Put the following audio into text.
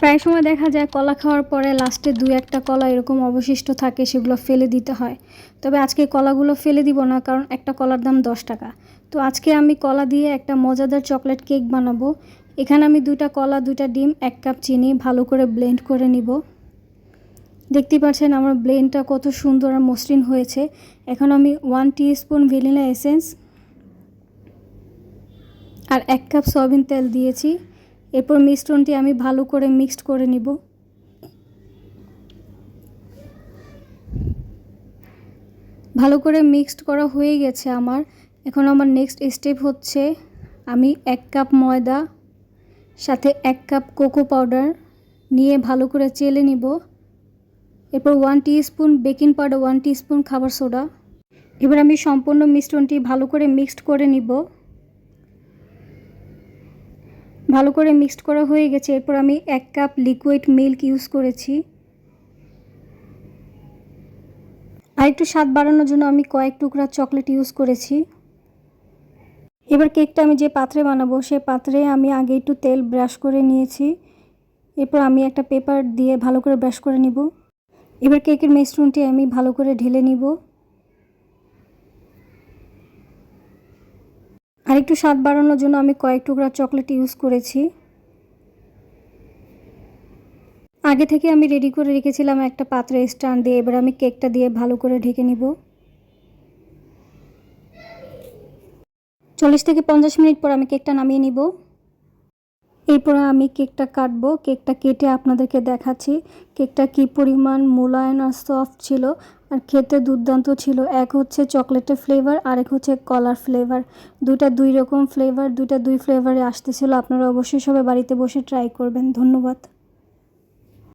প্রায় সময় দেখা যায় কলা খাওয়ার পরে লাস্টে 2-1টা কলা এরকম অবশিষ্ট থাকে, সেগুলো ফেলে দিতে হয়। তবে আজকে কলাগুলো ফেলে দিব না, কারণ একটা কলার দাম 10 টাকা। তো আজকে আমি কলা দিয়ে একটা মজাদার চকলেট কেক বানাবো। এখানে আমি 2টা কলা, 2টা ডিম, 1 কাপ চিনি ভালো করে ব্লেন্ড করে নিব। দেখতেই পাচ্ছেন আমার ব্লেন্ডটা কত সুন্দর আর মসৃণ হয়েছে। এখন আমি 1 টিস্পুন ভ্যানিলা এসেন্স আর 1 কাপ সয়াবিন তেল দিয়েছি। এরপর মিশ্রণটি আমি ভালো করে মিক্সড করে নিব। ভালো করে মিক্সড করা হয়ে গেছে আমার। এখন আমার নেক্সট স্টেপ হচ্ছে আমি 1 কাপ ময়দা সাথে 1 কাপ কোকো পাউডার নিয়ে ভালো করে চেলে নিব। এরপর 1 টিস্পুন বেকিং পাউডার, 1 টিস্পুন খাবার সোডা। এবার আমি সম্পূর্ণ মিশ্রণটি ভালো করে মিক্সড করে নিব। ভালো করে মিক্সড করা হয়ে গেছে। এরপর আমি 1 কাপ লিকুইড মিল্ক ইউজ করেছি। আর একটু স্বাদ বাড়ানোর জন্য আমি কয়েক টুকরা চকলেট ইউজ করেছি। এবার কেকটা আমি যে পাত্রে বানাবো সেই পাত্রে আমি আগে একটু তেল ব্রাশ করে নিয়েছি। এরপর আমি একটা পেপার দিয়ে ভালো করে ব্রাশ করে নিব। এবার কেকের মিশ্রণটি আমি ভালো করে ঢেলে নিব। আর একটু স্বাদ বাড়ানোর জন্য আমি কয়েক টুকরা চকলেট ইউজ করেছি। আগে থেকে আমি রেডি করে রেখেছিলাম একটা পাত্রে স্ট্যান্ড দিয়ে। এবার আমি কেকটা দিয়ে ভালো করে ঢেকে নিব। 40 থেকে 50 মিনিট পর আমি কেকটা নামিয়ে নিব। এরপর আমি কেকটা কাটবো। কেকটা কেটে আপনাদেরকে দেখাচ্ছি কেকটা কি পরিমাণ মোলায়েম আর সফট ছিল, আর খেতে দুর্দান্ত ছিল। এক হচ্ছে চকলেটের ফ্লেভার, আরেক হচ্ছে কলার ফ্লেভার। দুইটা দুই রকম ফ্লেভার, দুই ফ্লেভারে আসতেছিল। আপনারা অবশ্যই সবাই বাড়িতে বসে ট্রাই করবেন। ধন্যবাদ।